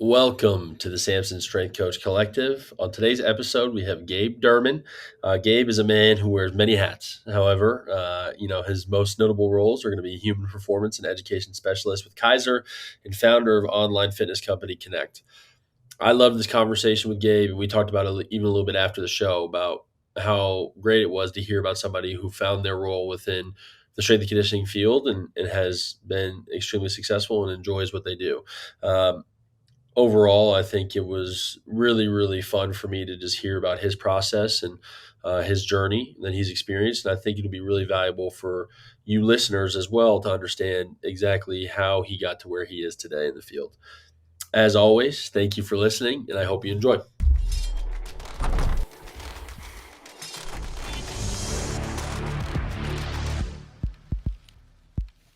Welcome to the Samson Strength Coach Collective. On today's episode, we have Gabe Derman. Gabe is a man who wears many hats. However, his most notable roles are going to be human performance and education specialist with Keiser and founder of online fitness company Kinect. I loved this conversation with Gabe, and we talked about it even a little bit after the show about how great it was to hear about somebody who found their role within the strength and conditioning field and has been extremely successful and enjoys what they do. Overall, I think it was really, really fun for me to just hear about his process and his journey that he's experienced. And I think it'll be really valuable for you listeners as well to understand exactly how he got to where he is today in the field. As always, thank you for listening, and I hope you enjoy.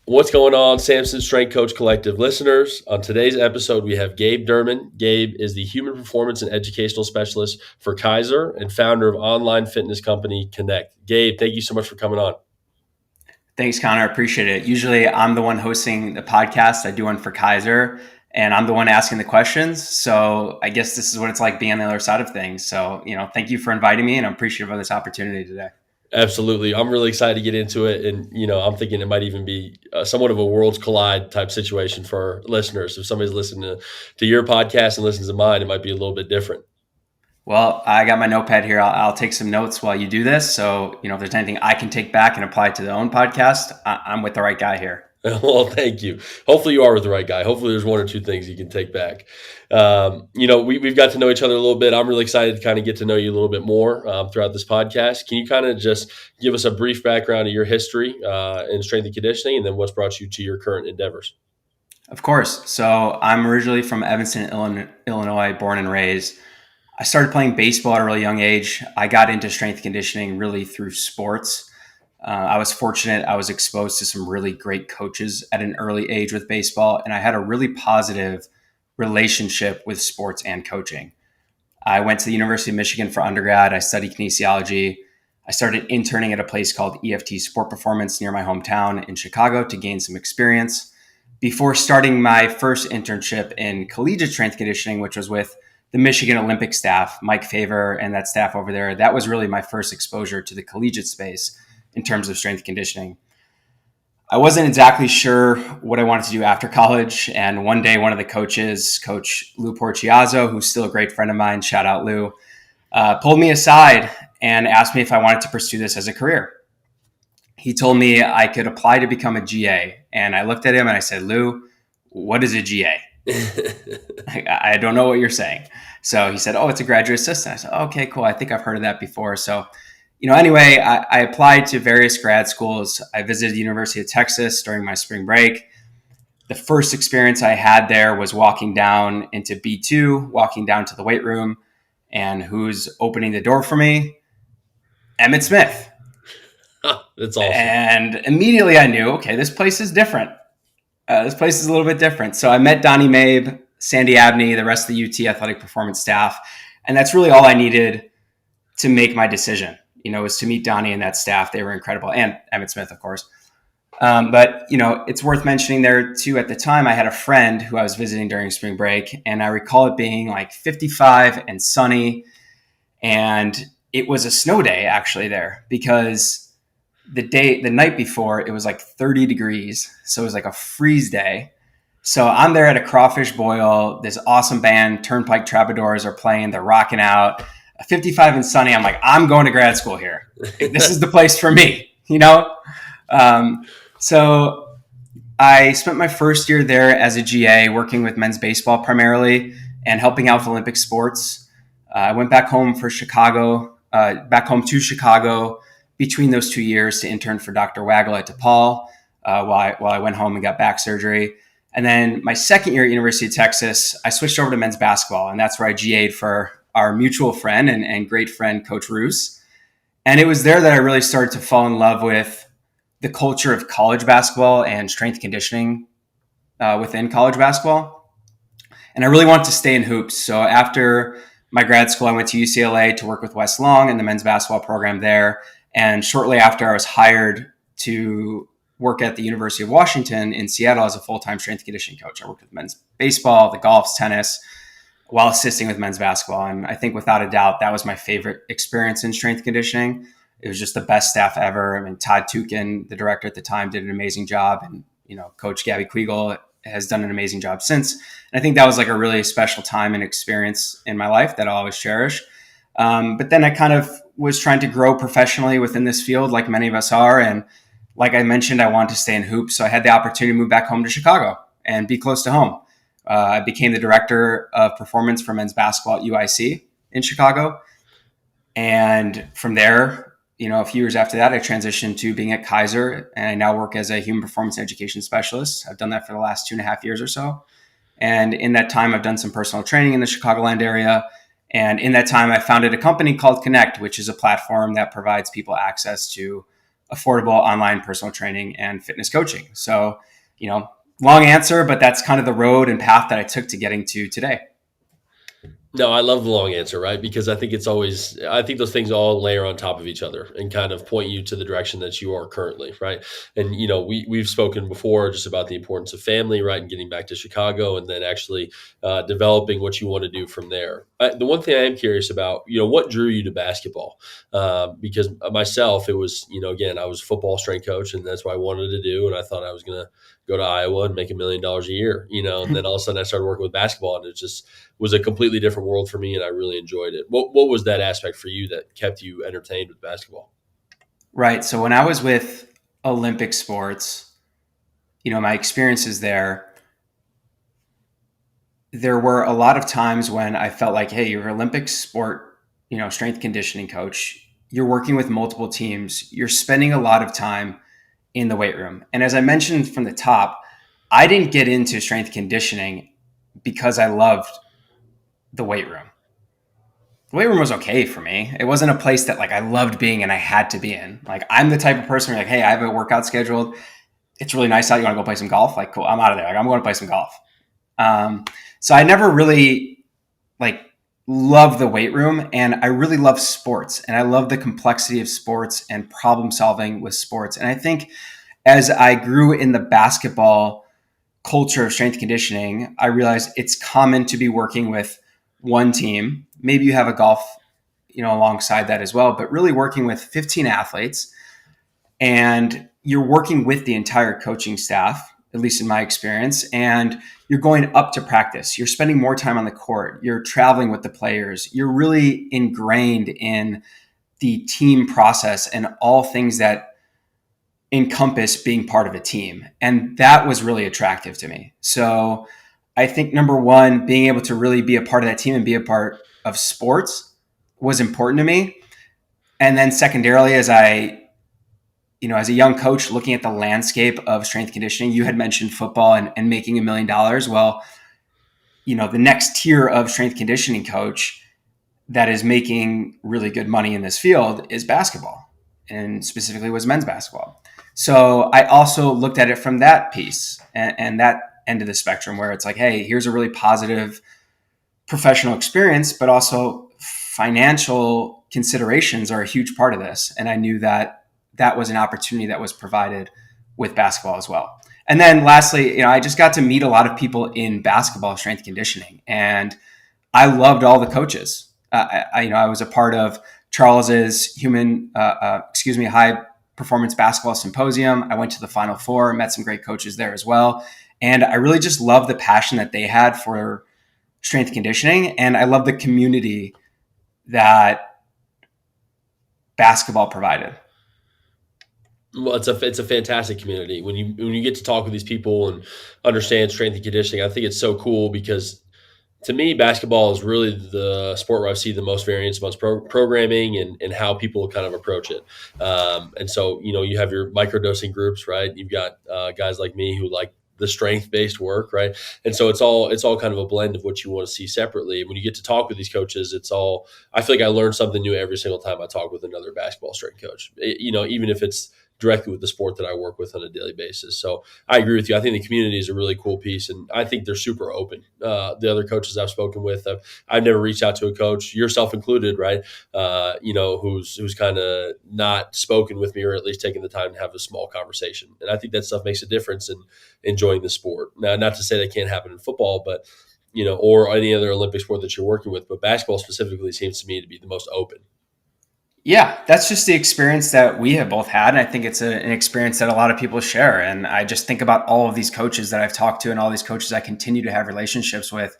What's going on, Samson Strength Coach Collective listeners? On today's episode, we have Gabe Derman. Gabe is the human performance and educational specialist for Keiser and founder of online fitness company Kinect. Gabe, thank you so much for coming on. Thanks, Connor. I appreciate it. Usually I'm the one hosting the podcast. I do one for Keiser, and I'm the one asking the questions. So I guess this is what it's like being on the other side of things. So, thank you for inviting me, and I'm appreciative of this opportunity today. Absolutely. I'm really excited to get into it. And, I'm thinking it might even be somewhat of a worlds collide type situation for our listeners. If somebody's listening to your podcast and listens to mine, it might be a little bit different. Well, I got my notepad here. I'll take some notes while you do this. So, if there's anything I can take back and apply to the own podcast, I'm with the right guy here. Well, thank you. Hopefully you are with the right guy. Hopefully there's one or two things you can take back. We've got to know each other a little bit. I'm really excited to kind of get to know you a little bit more throughout this podcast. Can you kind of just give us a brief background of your history in strength and conditioning and then what's brought you to your current endeavors? Of course. So I'm originally from Evanston, Illinois, born and raised. I started playing baseball at a really young age. I got into strength and conditioning really through sports. I was fortunate. I was exposed to some really great coaches at an early age with baseball, and I had a really positive relationship with sports and coaching. I went to the University of Michigan for undergrad. I studied kinesiology. I started interning at a place called EFT Sport Performance near my hometown in Chicago to gain some experience before starting my first internship in collegiate strength conditioning, which was with the Michigan Olympic staff, Mike Favor and that staff over there. That was really my first exposure to the collegiate space in terms of strength conditioning. I wasn't exactly sure what I wanted to do after college. And one day, one of the coaches, Coach Lou Porciazzo, who's still a great friend of mine, shout out Lou, pulled me aside and asked me if I wanted to pursue this as a career. He told me I could apply to become a GA. And I looked at him and I said, Lou, what is a GA? I don't know what you're saying. So he said, oh, it's a graduate assistant. I said, okay, cool. I think I've heard of that before. So, anyway, I applied to various grad schools. I visited the University of Texas during my spring break. The first experience I had there was walking down into B2, walking down to the weight room, and who's opening the door for me? Emmett Smith. That's awesome. And immediately I knew, okay, this place is different. This place is a little bit different. So I met Donnie Mabe, Sandy Abney, the rest of the UT athletic performance staff. And that's really all I needed to make my decision, was to meet Donnie and that staff. They were incredible. And Emmett Smith, of course. But it's worth mentioning there too, at the time I had a friend who I was visiting during spring break, and I recall it being like 55 and sunny. And it was a snow day actually there because the night before it was like 30 degrees. So it was like a freeze day. So I'm there at a crawfish boil. This awesome band, Turnpike Troubadours, are playing. They're rocking out. 55 and sunny. I'm like, I'm going to grad school here. This is the place for me, So I spent my first year there as a GA working with men's baseball primarily and helping out with Olympic sports. I went back home to Chicago between those 2 years to intern for Dr. Waggle at DePaul while I went home and got back surgery. And then my second year at University of Texas, I switched over to men's basketball, and that's where I GA'd for our mutual friend and great friend, Coach Roos. And it was there that I really started to fall in love with the culture of college basketball and strength conditioning within college basketball. And I really wanted to stay in hoops. So after my grad school, I went to UCLA to work with Wes Long and the men's basketball program there. And shortly after, I was hired to work at the University of Washington in Seattle as a full-time strength conditioning coach. I worked with men's baseball, the golf, tennis. while assisting with men's basketball. And I think without a doubt, that was my favorite experience in strength conditioning. It was just the best staff ever. I mean, Todd Tukin, the director at the time, did an amazing job. And, Coach Gabby Quiegel has done an amazing job since. And I think that was like a really special time and experience in my life that I'll always cherish. But then I kind of was trying to grow professionally within this field, like many of us are. And like I mentioned, I wanted to stay in hoops. So I had the opportunity to move back home to Chicago and be close to home. I became the director of performance for men's basketball at UIC in Chicago. And from there, a few years after that, I transitioned to being at Keiser, and I now work as a human performance education specialist. I've done that for the last 2.5 years or so. And in that time, I've done some personal training in the Chicagoland area. And in that time, I founded a company called Kinect, which is a platform that provides people access to affordable online personal training and fitness coaching. So, long answer, but that's kind of the road and path that I took to getting to today. No, I love the long answer, right? Because I think those things all layer on top of each other and kind of point you to the direction that you are currently, right? And, we've spoken before just about the importance of family, right? And getting back to Chicago and then actually developing what you want to do from there. The one thing I am curious about, what drew you to basketball? Because myself, it was, again, I was a football strength coach and that's what I wanted to do. And I thought I was going to go to Iowa and make $1 million a year, and then all of a sudden I started working with basketball and it just was a completely different world for me and I really enjoyed it. What was that aspect for you that kept you entertained with basketball? Right. So when I was with Olympic sports, my experiences there were a lot of times when I felt like, hey, you're an Olympic sport, strength conditioning coach. You're working with multiple teams. You're spending a lot of time in the weight room. And as I mentioned from the top, I didn't get into strength conditioning because I loved the weight room. The weight room was okay for me. It wasn't a place that like I loved being and I had to be in. Like I'm the type of person where like, hey, I have a workout scheduled. It's really nice out. You want to go play some golf? Like, cool. I'm out of there. Like, I'm going to play some golf. So I never really like love the weight room, and I really love sports, and I love the complexity of sports and problem solving with sports. And I think as I grew in the basketball culture of strength conditioning, I realized it's common to be working with one team. Maybe you have a golf, alongside that as well, but really working with 15 athletes, and you're working with the entire coaching staff, at least in my experience, and you're going up to practice. You're spending more time on the court. You're traveling with the players. You're really ingrained in the team process and all things that encompass being part of a team. And that was really attractive to me. So I think number one, being able to really be a part of that team and be a part of sports was important to me. And then secondarily, as a young coach looking at the landscape of strength conditioning, you had mentioned football and making $1 million. Well, the next tier of strength conditioning coach that is making really good money in this field is basketball, and specifically was men's basketball. So I also looked at it from that piece and that end of the spectrum where it's like, hey, here's a really positive professional experience, but also financial considerations are a huge part of this. And I knew that that was an opportunity that was provided with basketball as well. And then lastly, I just got to meet a lot of people in basketball strength conditioning, and I loved all the coaches. I was a part of Charles's high performance basketball symposium. I went to the Final Four, met some great coaches there as well. And I really just love the passion that they had for strength conditioning. And I love the community that basketball provided. Well, it's a fantastic community when you get to talk with these people and understand strength and conditioning. I think it's so cool because to me, basketball is really the sport where I see the most variance amongst programming and how people kind of approach it. And so, you have your microdosing groups, right? You've got guys like me who like the strength based work, right? And so it's all kind of a blend of what you want to see separately. When you get to talk with these coaches, I feel like I learn something new every single time I talk with another basketball strength coach. Even if it's directly with the sport that I work with on a daily basis. So I agree with you. I think the community is a really cool piece, and I think they're super open. The other coaches I've spoken with, I've never reached out to a coach, yourself included, right? Who's kind of not spoken with me, or at least taking the time to have a small conversation. And I think that stuff makes a difference in enjoying the sport. Now, not to say that can't happen in football, but or any other Olympic sport that you're working with. But basketball specifically seems to me to be the most open. Yeah, that's just the experience that we have both had. And I think it's an experience that a lot of people share. And I just think about all of these coaches that I've talked to and all these coaches I continue to have relationships with,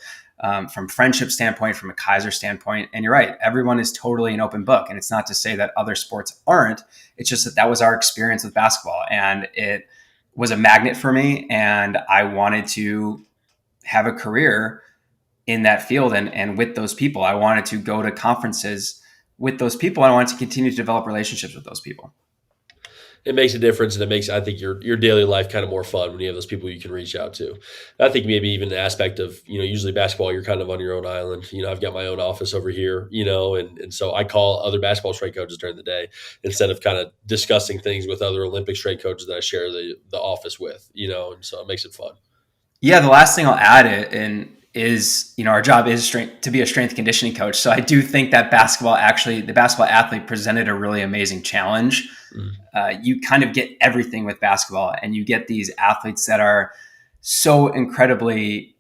from friendship standpoint, from a Keiser standpoint. And you're right, everyone is totally an open book. And it's not to say that other sports aren't. It's just that was our experience with basketball. And it was a magnet for me. And I wanted to have a career in that field and with those people. I wanted to go to conferences with those people. I wanted to continue to develop relationships with those people. It makes a difference, and it makes, I think, your daily life kind of more fun when you have those people you can reach out to. I think maybe even the aspect of, usually basketball, you're kind of on your own island. I've got my own office over here, and so I call other basketball strength coaches during the day instead of kind of discussing things with other Olympic strength coaches that I share the office with, and so it makes it fun. Yeah, the last thing I'll add is our job is to be a strength conditioning coach. So I do think that the basketball athlete presented a really amazing challenge. You kind of get everything with basketball, and you get these athletes that are so incredibly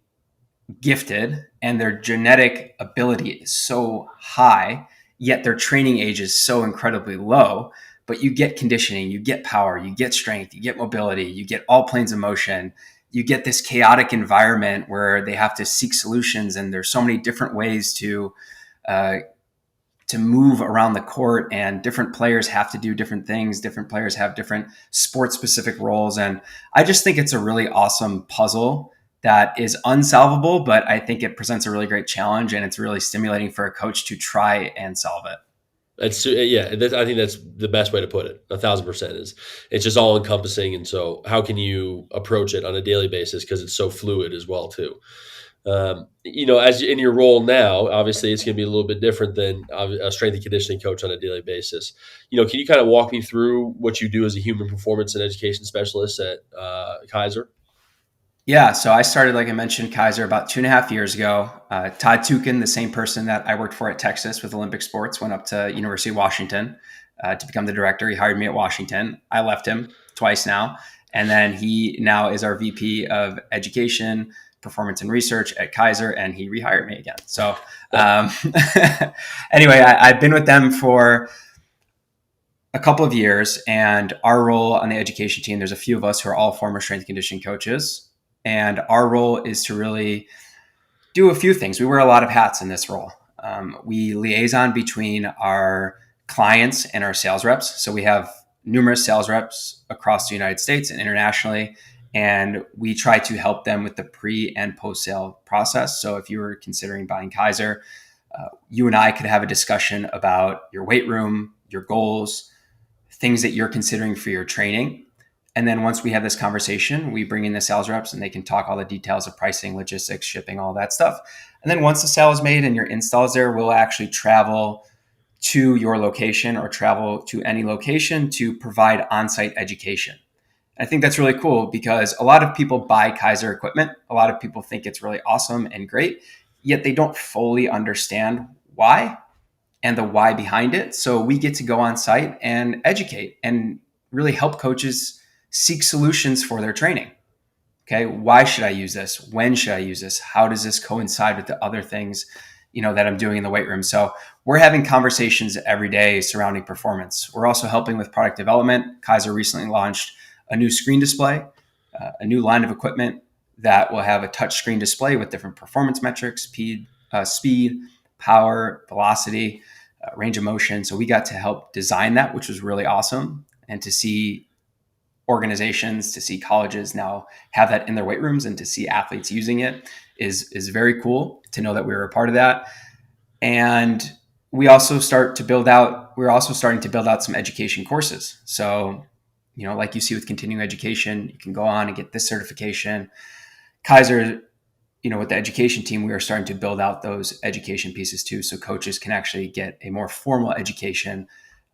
gifted and their genetic ability is so high, yet their training age is so incredibly low. But you get conditioning, you get power, you get strength, you get mobility, you get all planes of motion. You get this chaotic environment where they have to seek solutions, and there's so many different ways to move around the court, and different players have to do different things. Different players have different sport specific roles. And I just think it's a really awesome puzzle that is unsolvable, but I think it presents a really great challenge, and it's really stimulating for a coach to try and solve it. I think that's the best way to put it. 1,000% is it's just all encompassing, and so how can you approach it on a daily basis because it's so fluid as well too. As in your role now, obviously it's going to be a little bit different than a strength and conditioning coach on a daily basis. Can you kind of walk me through what you do as a human performance and education specialist at Keiser? Yeah, so I started, like I mentioned, Keiser about 2.5 years ago. Todd Tukin, the same person that I worked for at Texas with Olympic sports, went up to University of Washington to become the director. He hired me at Washington. I left him twice now. And then he now is our VP of education, performance and research at Keiser, and he rehired me again. So anyway, I've been with them for a couple of years, and our role on the education team, there's a few of us who are all former strength conditioning coaches. And our role is to really do a few things. We wear a lot of hats in this role. We liaison between our clients and our sales reps. So we have numerous sales reps across the United States and internationally, and we try to help them with the pre and post sale process. So if you were considering buying Keiser, you and I could have a discussion about your weight room, your goals, things that you're considering for your training. And then once we have this conversation, we bring in the sales reps, and they can talk all the details of pricing, logistics, shipping, all that stuff. And then once the sale is made and your install is there, we'll actually travel to your location or travel to any location to provide on-site education. And I think that's really cool because a lot of people buy Keiser equipment. A lot of people think it's really awesome and great, yet they don't fully understand why and the why behind it. So we get to go on site and educate and really help coaches seek solutions for their training. Okay, why should I use this? When should I use this? How does this coincide with the other things, that I'm doing in the weight room? So we're having conversations every day surrounding performance. We're also helping with product development. Keiser recently launched a new screen display, a new line of equipment that will have a touch screen display with different performance metrics, speed, power, velocity, range of motion. So we got to help design that, which was really awesome. And to see organizations, to see colleges now have that in their weight rooms, and to see athletes using it is very cool to know that we were a part of that. And we're also starting to build out some education courses. So, like you see with continuing education, you can go on and get this certification. Keiser, with the education team, we are starting to build out those education pieces too. So coaches can actually get a more formal education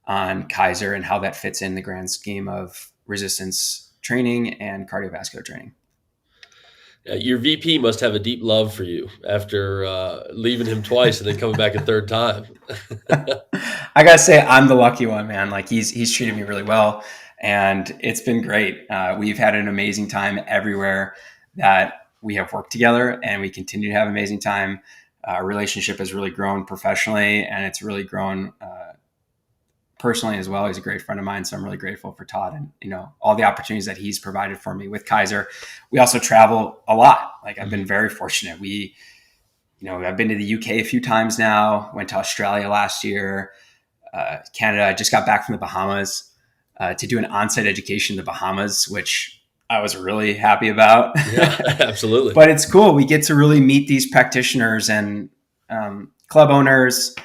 on Keiser and how that fits in the grand scheme of resistance training and cardiovascular training. Your VP must have a deep love for you after leaving him twice and then coming back a third time. I gotta say, I'm the lucky one, man. Like he's treated me really well, and it's been great. We've had an amazing time everywhere that we have worked together and we continue to have an amazing time. Our relationship has really grown professionally, and it's really grown personally as well. He's a great friend of mine, so I'm really grateful for Todd and all the opportunities that he's provided for me with Keiser. We also travel a lot. Like I've been very fortunate. I've been to the UK a few times now. Went to Australia last year, Canada. I just got back from the Bahamas to do an on-site education in the Bahamas, which I was really happy about. Yeah, absolutely. But it's cool. We get to really meet these practitioners and club owners,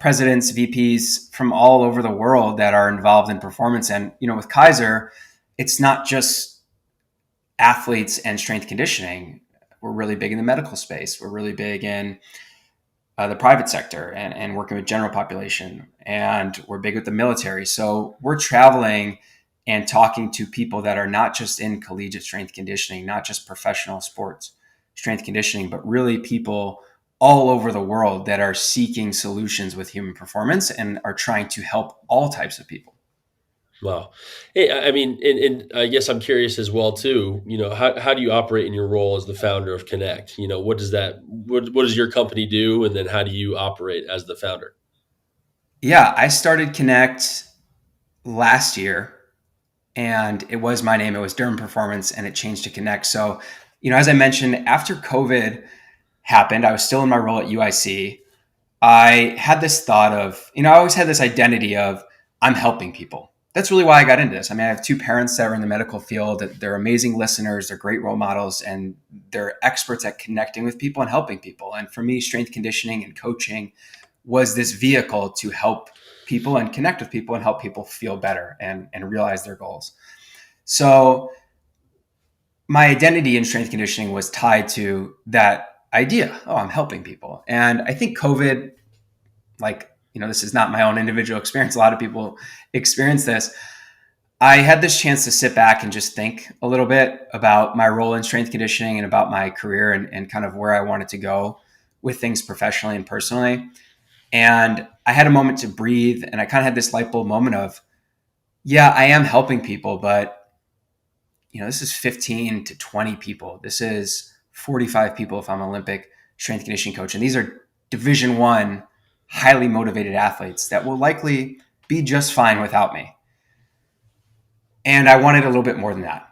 presidents, VPs from all over the world that are involved in performance. And, with Keiser, it's not just athletes and strength conditioning. We're really big in the medical space. We're really big in the private sector and working with general population. And we're big with the military. So we're traveling and talking to people that are not just in collegiate strength conditioning, not just professional sports strength conditioning, but really people all over the world that are seeking solutions with human performance and are trying to help all types of people. Wow. Hey, I mean, and I guess I'm curious as well too. How do you operate in your role as the founder of Kinect? What does what does your company do, and then how do you operate as the founder? Yeah, I started Kinect last year, and it was my name. It was Derman Performance, and it changed to Kinect. So, as I mentioned, after COVID happened, I was still in my role at UIC. I had this thought of, I always had this identity of I'm helping people. That's really why I got into this. I mean, I have two parents that are in the medical field. They're amazing listeners. They're great role models, and they're experts at connecting with people and helping people. And for me, strength conditioning and coaching was this vehicle to help people and connect with people and help people feel better and realize their goals. So my identity in strength conditioning was tied to that idea. Oh, I'm helping people. And I think COVID, this is not my own individual experience. A lot of people experience this. I had this chance to sit back and just think a little bit about my role in strength conditioning and about my career and kind of where I wanted to go with things professionally and personally. And I had a moment to breathe, and I kind of had this light bulb moment of, yeah, I am helping people, but this is 15 to 20 people. This is 45 people if I'm an Olympic strength conditioning coach. And these are Division I, highly motivated athletes that will likely be just fine without me. And I wanted a little bit more than that.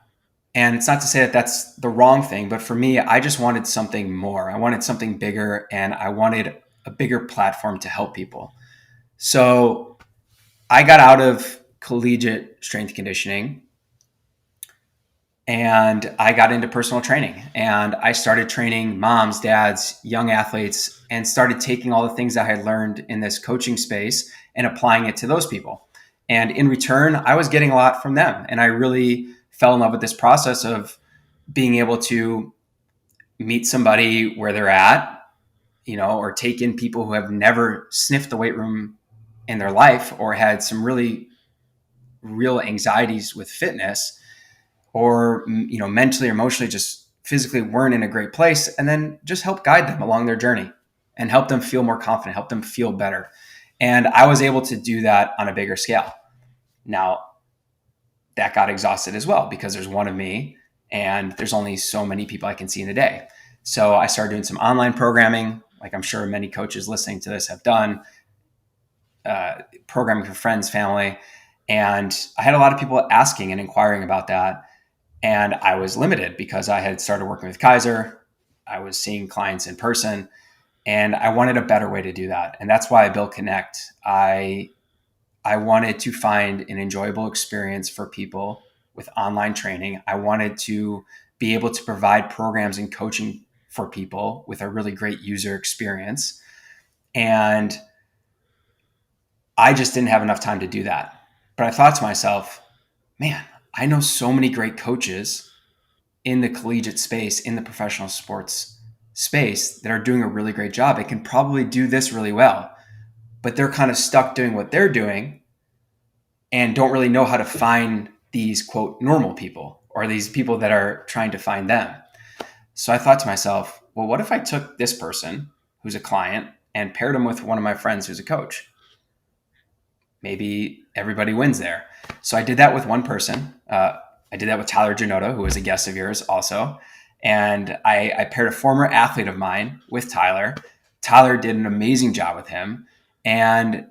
And it's not to say that that's the wrong thing, but for me, I just wanted something more. I wanted something bigger, and I wanted a bigger platform to help people. So I got out of collegiate strength conditioning and I got into personal training, and I started training moms, dads, young athletes, and started taking all the things I had learned in this coaching space and applying it to those people. And in return, I was getting a lot from them. And I really fell in love with this process of being able to meet somebody where they're at, or take in people who have never sniffed the weight room in their life or had some really real anxieties with fitness, or mentally or emotionally just physically weren't in a great place, and then just help guide them along their journey and help them feel more confident, help them feel better. And I was able to do that on a bigger scale. Now, that got exhausted as well because there's one of me and there's only so many people I can see in a day. So I started doing some online programming, like I'm sure many coaches listening to this have done, programming for friends, family. And I had a lot of people asking and inquiring about that. And I was limited because I had started working with Keiser. I was seeing clients in person, and I wanted a better way to do that. And that's why I built Kinect. I wanted to find an enjoyable experience for people with online training. I wanted to be able to provide programs and coaching for people with a really great user experience. And I just didn't have enough time to do that. But I thought to myself, man, I know so many great coaches in the collegiate space, in the professional sports space that are doing a really great job. They can probably do this really well, but they're kind of stuck doing what they're doing and don't really know how to find these quote normal people or these people that are trying to find them. So I thought to myself, well, what if I took this person who's a client and paired him with one of my friends who's a coach? Maybe everybody wins there. So I did that with one person. I did that with Tyler Janota, who was a guest of yours also. And I paired a former athlete of mine with Tyler. Tyler did an amazing job with him. And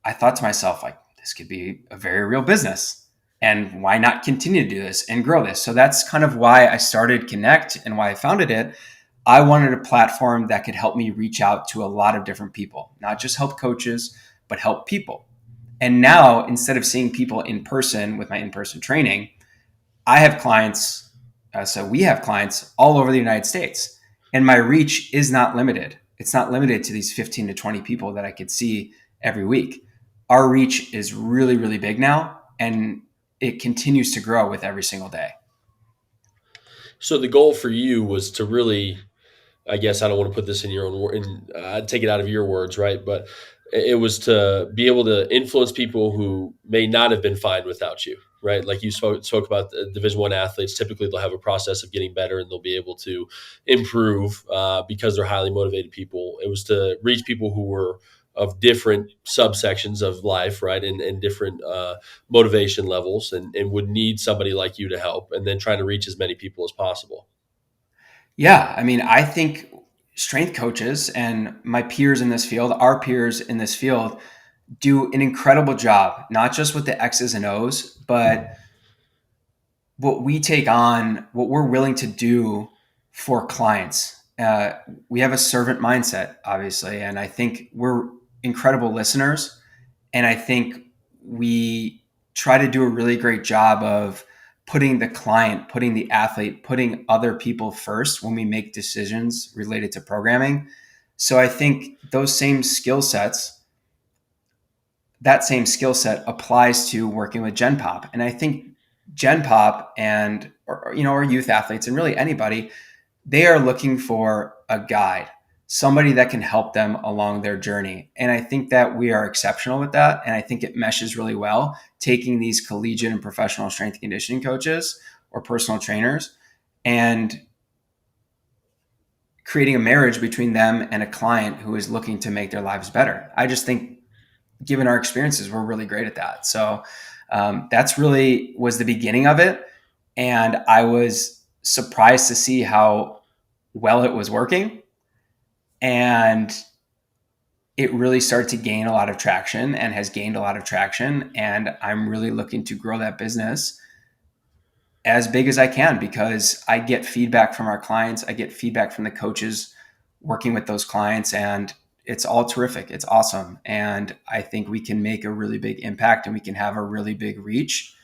I thought to myself, like, this could be a very real business. And why not continue to do this and grow this? So that's kind of why I started Kinect and why I founded it. I wanted a platform that could help me reach out to a lot of different people, not just help coaches, but help people. And now, instead of seeing people in person with my in person training, I have clients. So we have clients all over the United States, and my reach is not limited. It's not limited to these 15 to 20 people that I could see every week. Our reach is really, really big now, and it continues to grow with every single day. So the goal for you was to really, I guess I don't want to put this in your own word, and I'd take it out of your words, right? But it was to be able to influence people who may not have been fine without you, right? Like you spoke about the Division I athletes. Typically, they'll have a process of getting better, and they'll be able to improve because they're highly motivated people. It was to reach people who were of different subsections of life, right, and different motivation levels, and would need somebody like you to help, and then trying to reach as many people as possible. Yeah, I mean, I think strength coaches and my peers in this field, our peers in this field, do an incredible job, not just with the X's and O's, but what we take on, what we're willing to do for clients. We have a servant mindset, obviously, and I think we're incredible listeners. And I think we try to do a really great job of putting the client, putting the athlete, putting other people first when we make decisions related to programming. So I think those same skill sets, that same skill set applies to working with Gen Pop. And I think Gen Pop and or youth athletes and really anybody, they are looking for a guide, somebody that can help them along their journey. And I think that we are exceptional with that. And I think it meshes really well, taking these collegiate and professional strength and conditioning coaches or personal trainers and creating a marriage between them and a client who is looking to make their lives better. I just think, given our experiences, we're really great at that. So that's really was the beginning of it. And I was surprised to see how well it was working. And it really started to gain a lot of traction and has gained a lot of traction. And I'm really looking to grow that business as big as I can because I get feedback from our clients. I get feedback from the coaches working with those clients, and it's all terrific. It's awesome. And I think we can make a really big impact and we can have a really big reach.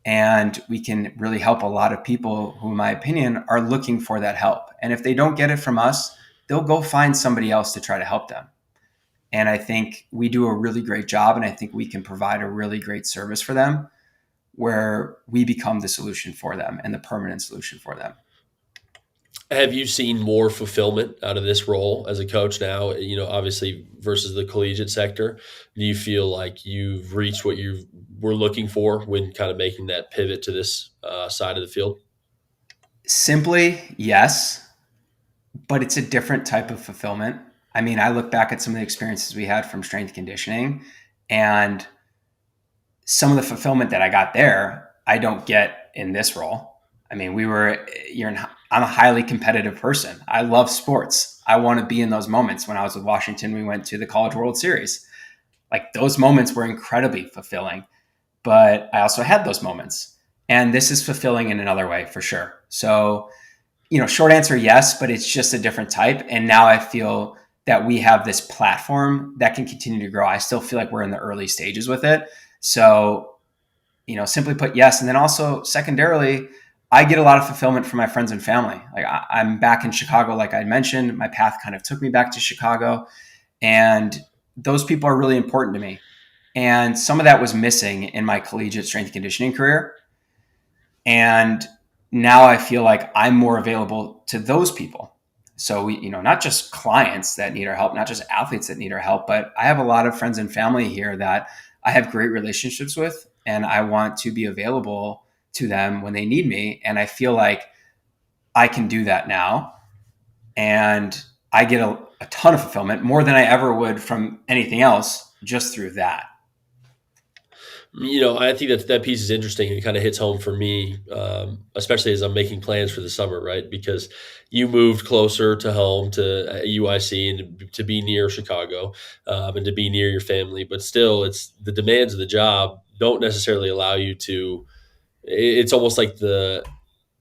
And we can really help a lot of people who, in my opinion, are looking for that help. And if they don't get it from us, they'll go find somebody else to try to help them. And I think we do a really great job. And I think we can provide a really great service for them where we become the solution for them and the permanent solution for them. Have you seen more fulfillment out of this role as a coach now, obviously versus the collegiate sector? Do you feel like you've reached what you were looking for when kind of making that pivot to this side of the field? Simply, yes, but it's a different type of fulfillment. I mean, I look back at some of the experiences we had from strength conditioning, and some of the fulfillment that I got there, I don't get in this role. I mean, I'm a highly competitive person. I love sports. I want to be in those moments. When I was with Washington, we went to the College World Series. Like those moments were incredibly fulfilling, but I also had those moments. And this is fulfilling in another way for sure. So, short answer, yes, but it's just a different type. And now I feel that we have this platform that can continue to grow. I still feel like we're in the early stages with it. So, simply put, yes. And then also secondarily, I get a lot of fulfillment from my friends and family. Like I'm back in Chicago, like I mentioned, my path kind of took me back to Chicago, and those people are really important to me. And some of that was missing in my collegiate strength and conditioning career. And now I feel like I'm more available to those people. So we, not just clients that need our help, not just athletes that need our help, but I have a lot of friends and family here that I have great relationships with, and I want to be available to them when they need me. And I feel like I can do that now. And I get a ton of fulfillment, more than I ever would from anything else, just through that. I think that piece is interesting and it kind of hits home for me, especially as I'm making plans for the summer, right? Because you moved closer to home to UIC and to be near Chicago, and to be near your family, but still, it's the demands of the job don't necessarily allow you to. It's almost like the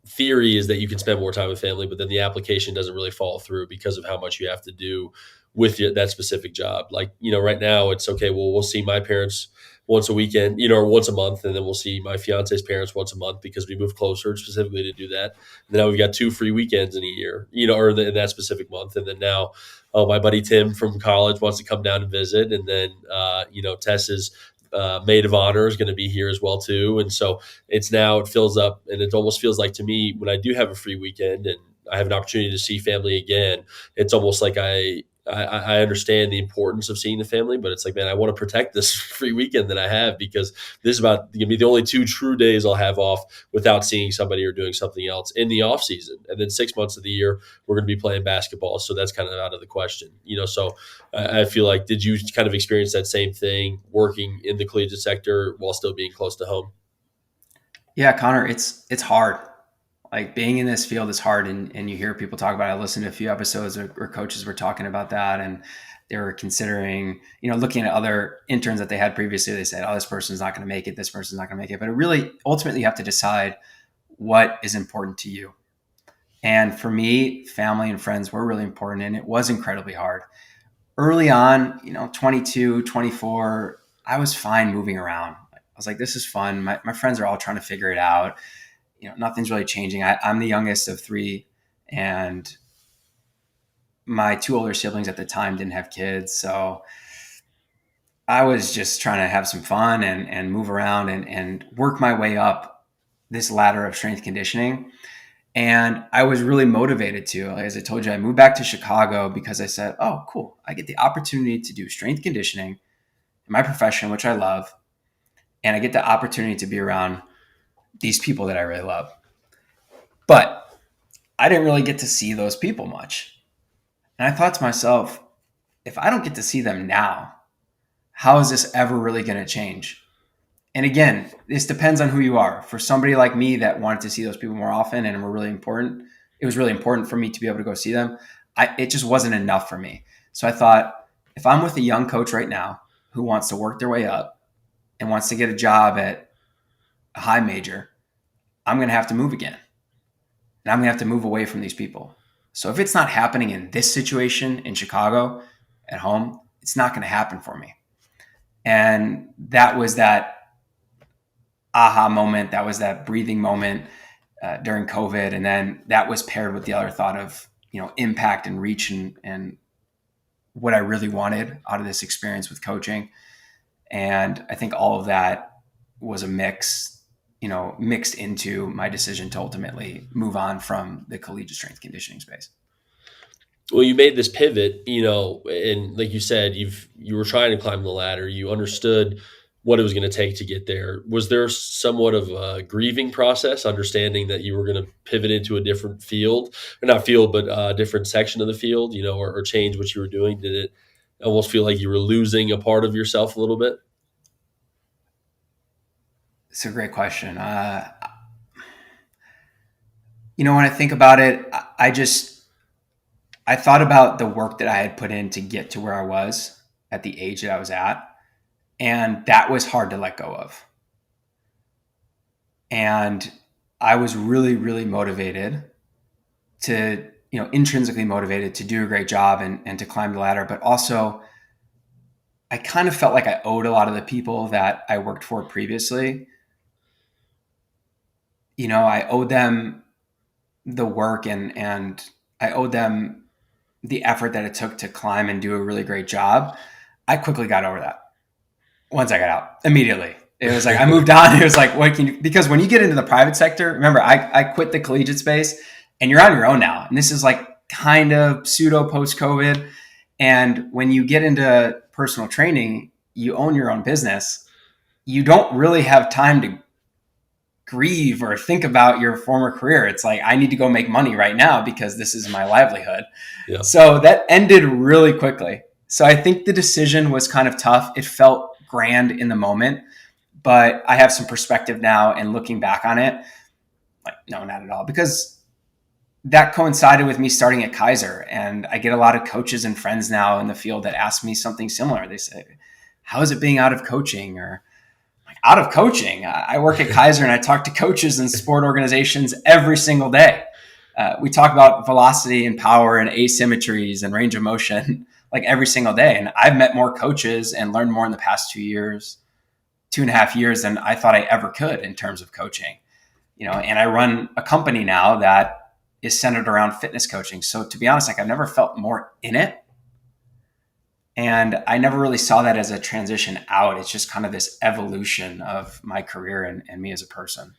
theory is that you can spend more time with family, but then the application doesn't really follow through because of how much you have to do with that specific job. Like, right now it's okay. Well, we'll see my parents once a weekend, or once a month. And then we'll see my fiance's parents once a month because we moved closer specifically to do that. And now we've got 2 free weekends in a year, or in that specific month. And then now, oh, my buddy Tim from college wants to come down and visit. And then, Tess's maid of honor is going to be here as well too. And so it fills up, and it almost feels like to me when I do have a free weekend and I have an opportunity to see family again, it's almost like I understand the importance of seeing the family, but it's like, man, I want to protect this free weekend that I have because this is about going to be the only 2 true days I'll have off without seeing somebody or doing something else in the off season. And then 6 months of the year, we're going to be playing basketball. So that's kind of out of the question, so I feel like, did you kind of experience that same thing working in the collegiate sector while still being close to home? Yeah, Connor, it's hard. Like being in this field is hard, and you hear people talk about it. I listened to a few episodes where coaches were talking about that, and they were considering, looking at other interns that they had previously. They said, oh, this person's not going to make it. This person's not going to make it. But it really, ultimately, you have to decide what is important to you. And for me, family and friends were really important, and it was incredibly hard. Early on, 22, 24, I was fine moving around. I was like, this is fun. My friends are all trying to figure it out. Nothing's really changing. I'm the youngest of three, and my two older siblings at the time didn't have kids. So I was just trying to have some fun and move around and work my way up this ladder of strength conditioning. And I was really motivated to. As I told you, I moved back to Chicago because I said, oh, cool. I get the opportunity to do strength conditioning in my profession, which I love. And I get the opportunity to be around these people that I really love. But I didn't really get to see those people much. And I thought to myself, if I don't get to see them now, how is this ever really going to change? And again, this depends on who you are. For somebody like me that wanted to see those people more often and were really important, it was really important for me to be able to go see them. It just wasn't enough for me. So I thought, if I'm with a young coach right now who wants to work their way up and wants to get a job at a high major, I'm going to have to move again. And I'm going to have to move away from these people. So if it's not happening in this situation in Chicago at home, it's not going to happen for me. And that was that aha moment. That was that breathing moment during COVID. And then that was paired with the other thought of, impact and reach and what I really wanted out of this experience with coaching. And I think all of that was a mixed into my decision to ultimately move on from the collegiate strength conditioning space. Well, you made this pivot, and like you said, you were trying to climb the ladder. You understood what it was going to take to get there. Was there somewhat of a grieving process, understanding that you were going to pivot into a different field, or not field, but a different section of the field, or change what you were doing? Did it almost feel like you were losing a part of yourself a little bit? It's a great question. When I think about it, I thought about the work that I had put in to get to where I was at the age that I was at. And that was hard to let go of. And I was really, really motivated to, intrinsically motivated to do a great job and to climb the ladder. But also, I kind of felt like I owed a lot of the people that I worked for previously. I owed them the work and I owed them the effort that it took to climb and do a really great job. I quickly got over that once I got out immediately. It was like I moved on. It was like, what can you, because when you get into the private sector, remember, I quit the collegiate space and you're on your own now. And this is like kind of pseudo post-COVID. And when you get into personal training, you own your own business. You don't really have time to grieve or think about your former career. It's like, I need to go make money right now because this is my livelihood. Yeah. So that ended really quickly. So I think the decision was kind of tough. It felt grand in the moment, but I have some perspective now, and looking back on it, like, no, not at all, because that coincided with me starting at Keiser. And I get a lot of coaches and friends now in the field that ask me something similar. They say, how is it being out of coaching? Or like, out of coaching? I work at Keiser and I talk to coaches and sport organizations every single day. We talk about velocity and power and asymmetries and range of motion like every single day. And I've met more coaches and learned more in the past 2 years, 2.5 years than I thought I ever could in terms of coaching. And I run a company now that is centered around fitness coaching. So to be honest, like, I've never felt more in it. And I never really saw that as a transition out. It's just kind of this evolution of my career and me as a person.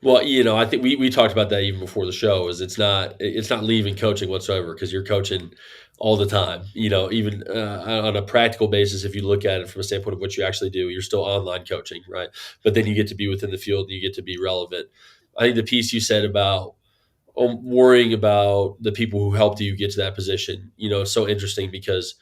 Well, I think we talked about that even before the show. Is it's not leaving coaching whatsoever, because you're coaching all the time. Even on a practical basis, if you look at it from a standpoint of what you actually do, you're still online coaching, right? But then you get to be within the field, and you get to be relevant. I think the piece you said about worrying about the people who helped you get to that position, is so interesting, because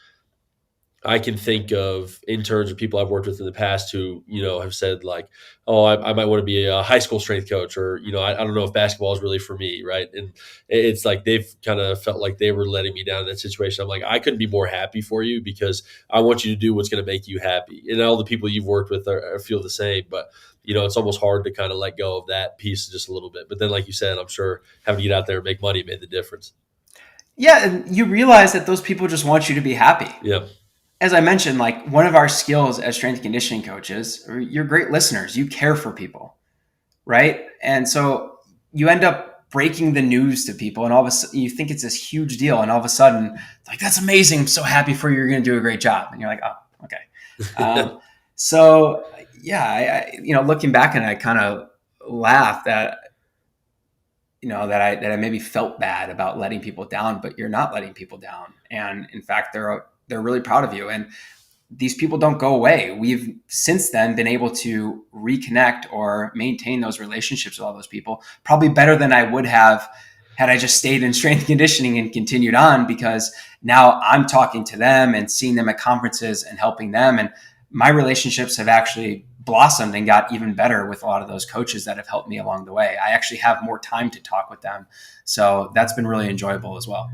I can think of interns or people I've worked with in the past who, have said like, "Oh, I might want to be a high school strength coach," or I don't know if basketball is really for me, right? And it's like they've kind of felt like they were letting me down in that situation. I'm like, I couldn't be more happy for you, because I want you to do what's going to make you happy, and all the people you've worked with feel the same. But it's almost hard to kind of let go of that piece just a little bit. But then, like you said, I'm sure having to get out there and make money made the difference. Yeah, and you realize that those people just want you to be happy. Yeah. As I mentioned, like, one of our skills as strength and conditioning coaches, you're great listeners. You care for people, right? And so you end up breaking the news to people, and all of a sudden you think it's this huge deal, and all of a sudden, like, that's amazing. I'm so happy for you. You're going to do a great job. And you're like, oh, okay. So yeah, looking back, and I kind of laugh that that I maybe felt bad about letting people down, but you're not letting people down. And in fact, they're really proud of you. And these people don't go away. We've since then been able to reconnect or maintain those relationships with all those people, probably better than I would have had I just stayed in strength conditioning and continued on, because now I'm talking to them and seeing them at conferences and helping them. And my relationships have actually blossomed and got even better with a lot of those coaches that have helped me along the way. I actually have more time to talk with them. So that's been really enjoyable as well.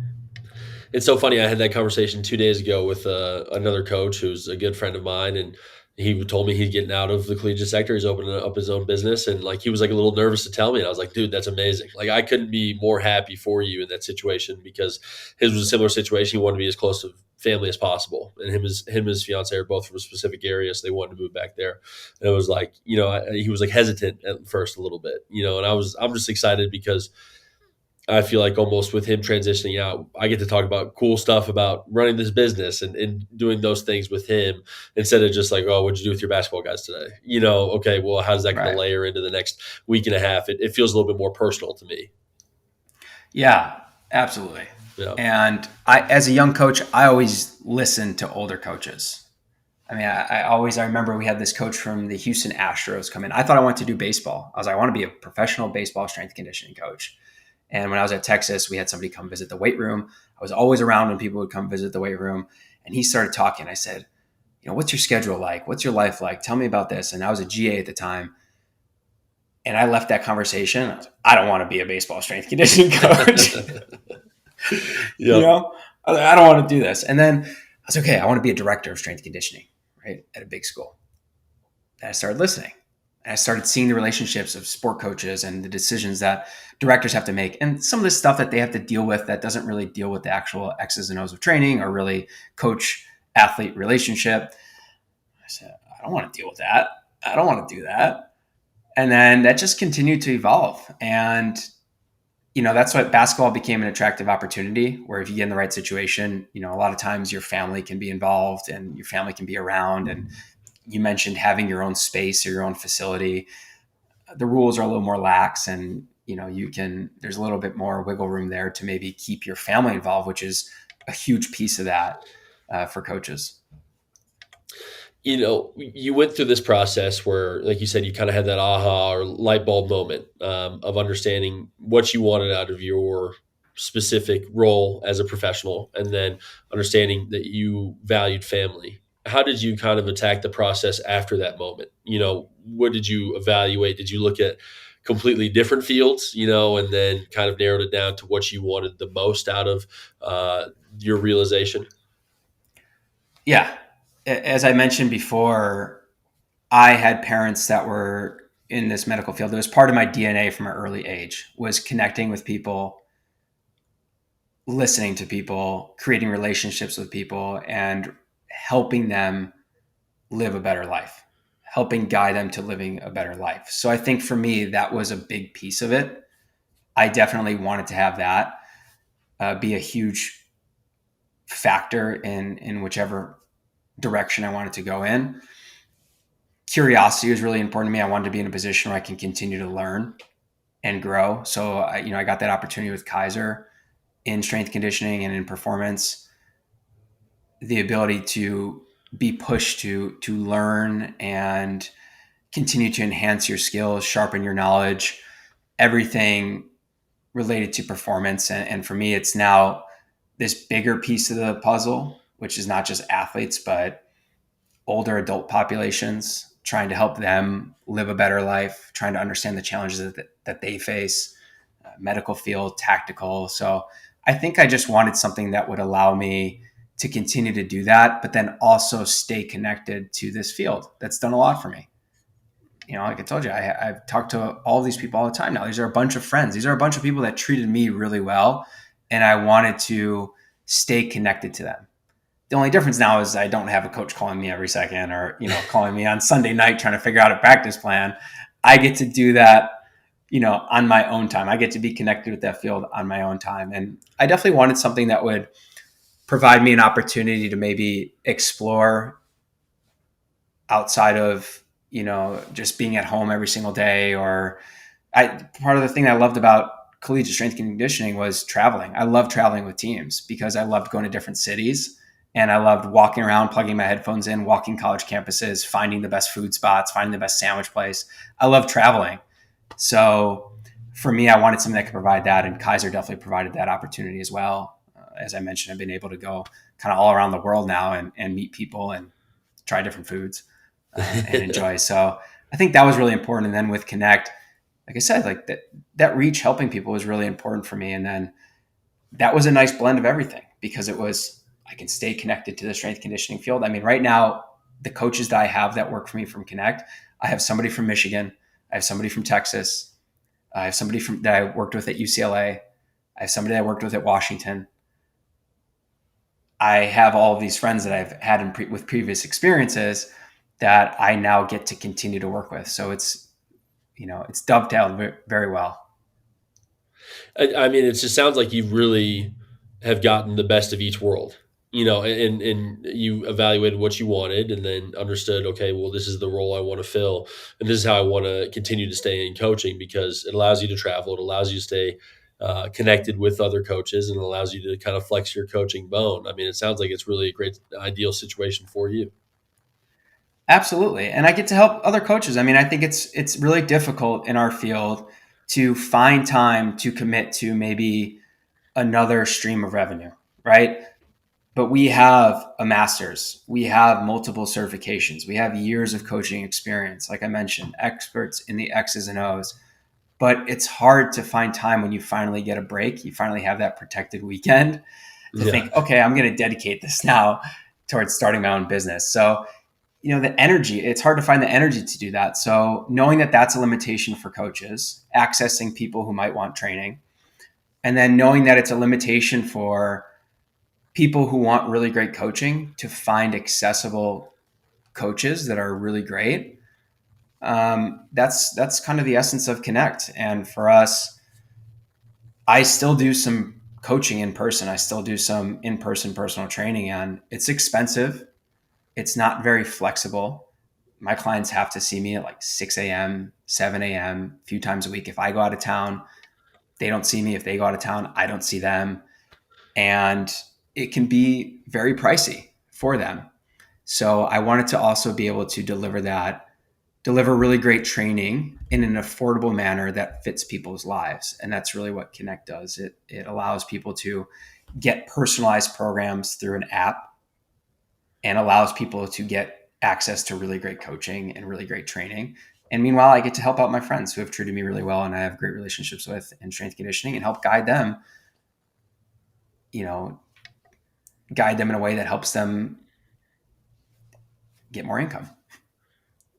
It's so funny. I had that conversation 2 days ago with another coach who's a good friend of mine, and he told me he's getting out of the collegiate sector. He's opening up his own business, and like he was like a little nervous to tell me. And I was like, "Dude, that's amazing! Like I couldn't be more happy for you in that situation, because his was a similar situation. He wanted to be as close to family as possible, and him and his fiance are both from a specific area, so they wanted to move back there. And it was like, he was like hesitant at first a little bit, and I'm just excited, because I feel like almost with him transitioning out, I get to talk about cool stuff about running this business and doing those things with him, instead of just like, oh, what'd you do with your basketball guys today? Okay, well, how's that going to Right. layer into the next week and a half? It feels a little bit more personal to me. Yeah, absolutely. Yeah. And as a young coach, I always listen to older coaches. I mean, I remember we had this coach from the Houston Astros come in. I thought I wanted to do baseball. I was like, I want to be a professional baseball strength conditioning coach. And when I was at Texas, we had somebody come visit the weight room. I was always around when people would come visit the weight room. And he started talking. I said, what's your schedule like? What's your life like? Tell me about this. And I was a GA at the time. And I left that conversation. I don't want to be a baseball strength conditioning coach. Yep. I don't want to do this. And then I was okay. I want to be a director of strength conditioning, right, at a big school. And I started listening. And I started seeing the relationships of sport coaches and the decisions that directors have to make, and some of the stuff that they have to deal with that doesn't really deal with the actual X's and O's of training or really coach athlete relationship. I said, I don't want to deal with that. I don't want to do that. And then that just continued to evolve. And that's why basketball became an attractive opportunity, where if you get in the right situation, a lot of times your family can be involved and your family can be around. And you mentioned having your own space or your own facility. The rules are a little more lax, and there's a little bit more wiggle room there to maybe keep your family involved, which is a huge piece of that for coaches. You went through this process where, like you said, you kind of had that aha or light bulb moment of understanding what you wanted out of your specific role as a professional, and then understanding that you valued family. how did you kind of attack the process after that moment? What did you evaluate? Did you look at completely different fields, and then kind of narrowed it down to what you wanted the most out of uh, your realization? Yeah. As I mentioned before, I had parents that were in this medical field. It was part of my DNA from an early age, was connecting with people, listening to people, creating relationships with people, and helping them live a better life, helping guide them to living a better life. So I think for me, that was a big piece of it. I definitely wanted to have that be a huge factor in whichever direction I wanted to go in. Curiosity was really important to me. I wanted to be in a position where I can continue to learn and grow. So I got that opportunity with Keiser in strength conditioning and in performance. The ability to be pushed to learn and continue to enhance your skills, sharpen your knowledge, everything related to performance. And for me, it's now this bigger piece of the puzzle, which is not just athletes, but older adult populations, trying to help them live a better life, trying to understand the challenges that they face, medical field, tactical. So I think I just wanted something that would allow me to continue to do that, but then also stay connected to this field that's done a lot for me. Like I told you, I've talked to all these people all the time now. These are a bunch of friends. These are a bunch of people that treated me really well, and I wanted to stay connected to them. The only difference now is I don't have a coach calling me every second or, calling me on Sunday night trying to figure out a practice plan. I get to do that, on my own time. I get to be connected with that field on my own time. And I definitely wanted something that would provide me an opportunity to maybe explore outside of, just being at home every single day. Or part of the thing I loved about collegiate strength conditioning was traveling. I loved traveling with teams because I loved going to different cities. And I loved walking around, plugging my headphones in, walking college campuses, finding the best food spots, finding the best sandwich place. I love traveling. So for me, I wanted something that could provide that. And Keiser definitely provided that opportunity as well. As I mentioned, I've been able to go kind of all around the world now and meet people and try different foods and enjoy. So I think that was really important. And then with Kinect, like I said, like that reach, helping people was really important for me. And then that was a nice blend of everything because I can stay connected to the strength conditioning field. I mean, right now, the coaches that I have that work for me from Kinect, I have somebody from Michigan, I have somebody from Texas, I have somebody that I worked with at UCLA, I have somebody that I worked with at Washington. I have all of these friends that I've had with previous experiences that I now get to continue to work with. So it's dovetailed very well. I mean, it just sounds like you really have gotten the best of each world, and you evaluated what you wanted and then understood, okay, well, this is the role I want to fill. And this is how I want to continue to stay in coaching because it allows you to travel. It allows you to stay connected with other coaches and it allows you to kind of flex your coaching bone. I mean, it sounds like it's really a great, ideal situation for you. Absolutely. And I get to help other coaches. I mean, I think it's really difficult in our field to find time to commit to maybe another stream of revenue, right? But we have a master's, we have multiple certifications, we have years of coaching experience, like I mentioned, experts in the X's and O's. But it's hard to find time when you finally get a break, you finally have that protected weekend to Yeah. think, okay, I'm going to dedicate this now towards starting my own business. So the energy, it's hard to find the energy to do that. So knowing that that's a limitation for coaches, accessing people who might want training, and then knowing that it's a limitation for people who want really great coaching to find accessible coaches that are really great. That's kind of the essence of Kinect. And for us, I still do some coaching in person. I still do some in-person personal training, and it's expensive. It's not very flexible. My clients have to see me at like 6 a.m., 7 a.m., a few times a week. If I go out of town, they don't see me. If they go out of town, I don't see them. And it can be very pricey for them. So I wanted to also be able to deliver really great training in an affordable manner that fits people's lives. And that's really what Kinect does. It allows people to get personalized programs through an app and allows people to get access to really great coaching and really great training. And meanwhile, I get to help out my friends who have treated me really well and I have great relationships with in strength conditioning, and help guide them, you know, guide them in a way that helps them get more income.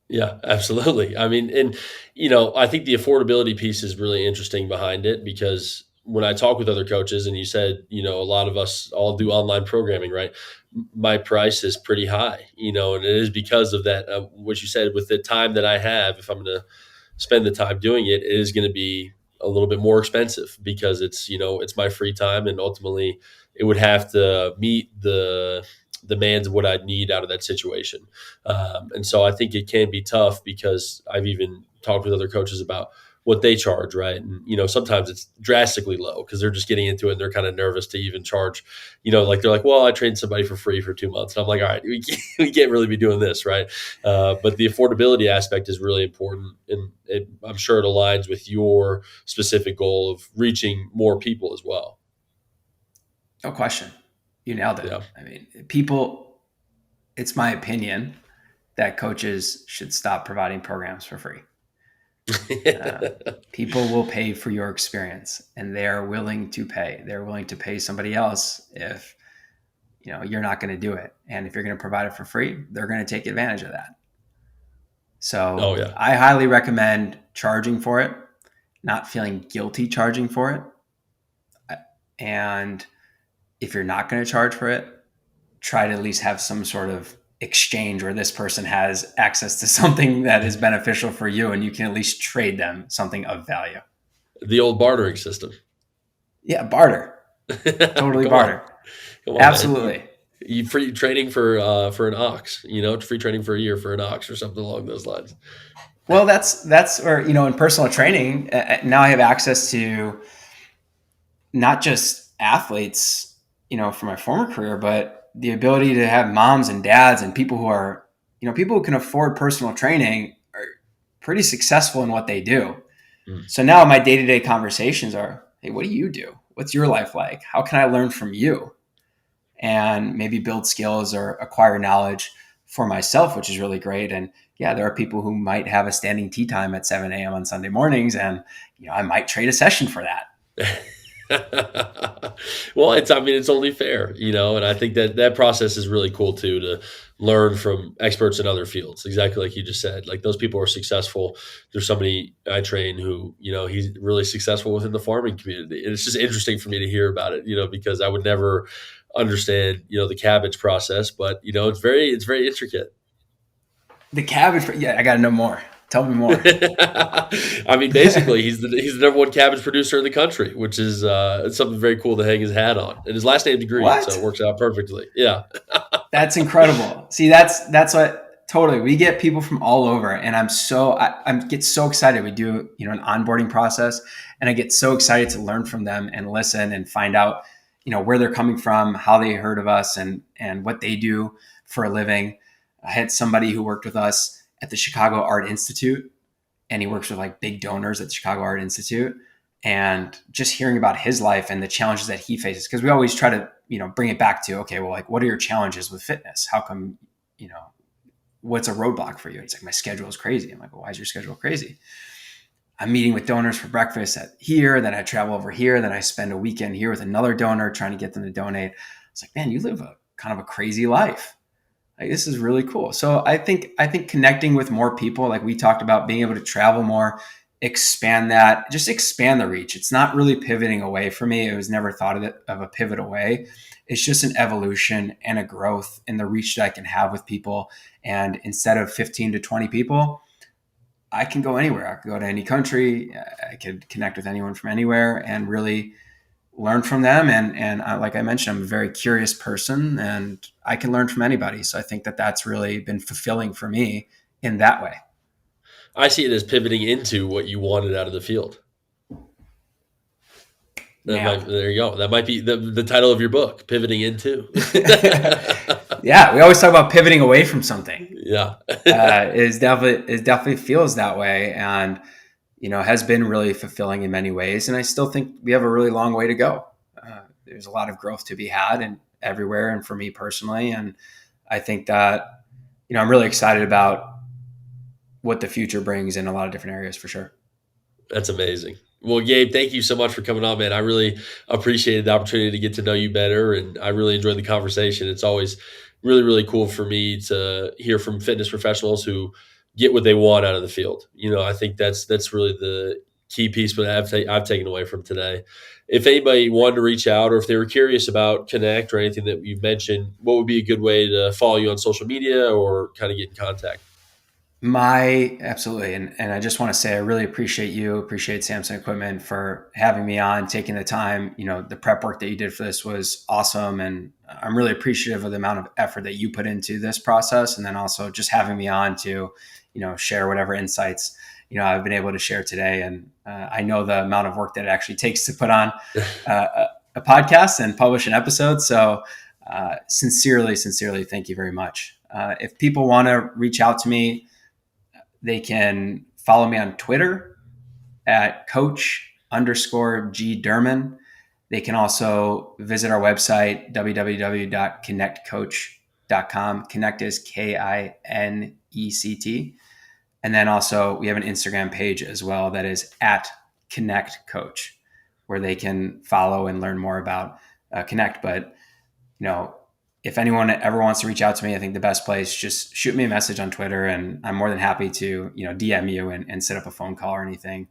Yeah, absolutely. I mean, and I think the affordability piece is really interesting behind it, because when I talk with other coaches, and you said, a lot of us all do online programming, right? My price is pretty high, and it is because of that. What you said, with the time that I have, if I'm going to spend the time doing it, it is going to be a little bit more expensive, because it's my free time, and ultimately it would have to meet the demands of what I need out of that situation. And so I think it can be tough, because I've even talked with other coaches about what they charge, right? And sometimes it's drastically low, because they're just getting into it and they're kind of nervous to even charge. Like they're like, well, I trained somebody for free for 2 months, and I'm like, all right, we can't really be doing this, right? But the affordability aspect is really important, and I'm sure it aligns with your specific goal of reaching more people as well. No question. You nailed it. Yeah. I mean, people, it's my opinion that coaches should stop providing programs for free. People will pay for your experience, and they're willing to pay. They're willing to pay somebody else if you're not going to do it. And if you're going to provide it for free, they're going to take advantage of that. Oh So yeah. I highly recommend charging for it, not feeling guilty charging for it. And if you're not going to charge for it, try to at least have some sort of exchange where this person has access to something that is beneficial for you, and you can at least trade them something of value. The old bartering system. Yeah, barter. Totally Come on. barter. Come on, man. Absolutely. You free training for an ox, free training for a year for an ox or something along those lines. Well, that's where, in personal training, now I have access to not just athletes, from my former career, but the ability to have moms and dads and people who are, people who can afford personal training are pretty successful in what they do. Mm. So now my day-to-day conversations are, hey, what do you do? What's your life like? How can I learn from you? And maybe build skills or acquire knowledge for myself, which is really great. And yeah, there are people who might have a standing tea time at 7 a.m. on Sunday mornings, and I might trade a session for that. Well, it's only fair, and I think that process is really cool too, to learn from experts in other fields. Exactly like you just said, like those people are successful. There's somebody I train who, he's really successful within the farming community. And it's just interesting for me to hear about it, because I would never understand, the cabbage process, but it's very intricate. The cabbage, yeah, I got to know more. Tell me more. I mean, basically, he's the number one cabbage producer in the country, which is it's something very cool to hang his hat on. And his last name's Green, so it What? works out perfectly. Yeah. That's incredible. See, that's what totally. We get people from all over, and I get so excited. We do an onboarding process, and I get so excited to learn from them and listen and find out where they're coming from, how they heard of us, and what they do for a living. I had somebody who worked with us at the Chicago Art Institute, and he works with like big donors at the Chicago Art Institute. And just hearing about his life and the challenges that he faces, because we always try to bring it back to, okay, well, like, what are your challenges with fitness? How come, what's a roadblock for you? It's like, my schedule is crazy. I'm like, well, why is your schedule crazy? I'm meeting with donors for breakfast at here, then I travel over here, then I spend a weekend here with another donor trying to get them to donate. It's like, man, you live a kind of a crazy life. Like, this is really cool. So I think connecting with more people, like we talked about, being able to travel more, expand the reach. It's not really pivoting away for me. It was never thought of it of a pivot away. It's just an evolution and a growth in the reach that I can have with people. And instead of 15 to 20 people, I can go anywhere. I can go to any country. I could connect with anyone from anywhere and really learn from them. And like I mentioned, I'm a very curious person, and I can learn from anybody. So I think that's really been fulfilling for me in that way. I see it as pivoting into what you wanted out of the field. Nailed. There you go. That might be the title of your book, Pivoting Into. Yeah, we always talk about pivoting away from something. Yeah. It definitely feels that way, and has been really fulfilling in many ways. And I still think we have a really long way to go. There's a lot of growth to be had and everywhere, and for me personally. And I think that, I'm really excited about what the future brings in a lot of different areas for sure. That's amazing. Well, Gabe, thank you so much for coming on, man. I really appreciated the opportunity to get to know you better, and I really enjoyed the conversation. It's always really, really cool for me to hear from fitness professionals who get what they want out of the field. I think that's really the key piece that I've taken away from today. If anybody wanted to reach out, or if they were curious about Kinect or anything that you mentioned, what would be a good way to follow you on social media or kind of get in contact? My absolutely, and I just want to say I really appreciate Samson Equipment for having me on, taking the time. The prep work that you did for this was awesome, and I'm really appreciative of the amount of effort that you put into this process, and then also just having me on to, share whatever insights I've been able to share today. And I know the amount of work that it actually takes to put on a podcast and publish an episode. So sincerely, thank you very much. If people want to reach out to me, they can follow me on Twitter at coach_G Derman. They can also visit our website, www.kinectcoach.com. Kinect is KINECT. And then also we have an Instagram page as well that is at Kinect Coach, where they can follow and learn more about Kinect. But, if anyone ever wants to reach out to me, I think the best place, just shoot me a message on Twitter, and I'm more than happy to, DM you and set up a phone call or anything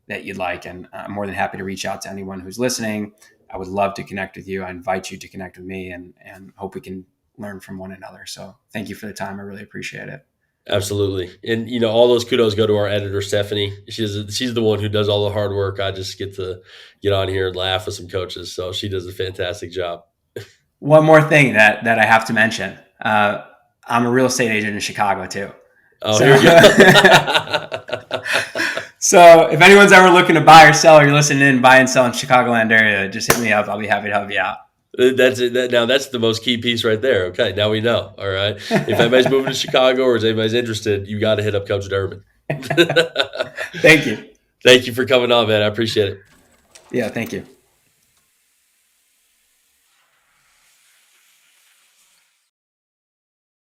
that you'd like. And I'm more than happy to reach out to anyone who's listening. I would love to connect with you. I invite you to connect with me, and hope we can learn from one another. So thank you for the time. I really appreciate it. Absolutely. And all those kudos go to our editor, Stephanie. She's the one who does all the hard work. I just get to get on here and laugh with some coaches. So she does a fantastic job. One more thing that I have to mention. I'm a real estate agent in Chicago too. Oh, So, here we go. so if anyone's ever looking to buy or sell, or you're listening in, buy and sell in Chicagoland area, just hit me up. I'll be happy to help you out. That's it. Now that's the most key piece right there. Okay, now we know. All right. If anybody's moving to Chicago or if anybody's interested, you got to hit up Coach Derman. Thank you. Thank you for coming on, man. I appreciate it. Yeah, thank you.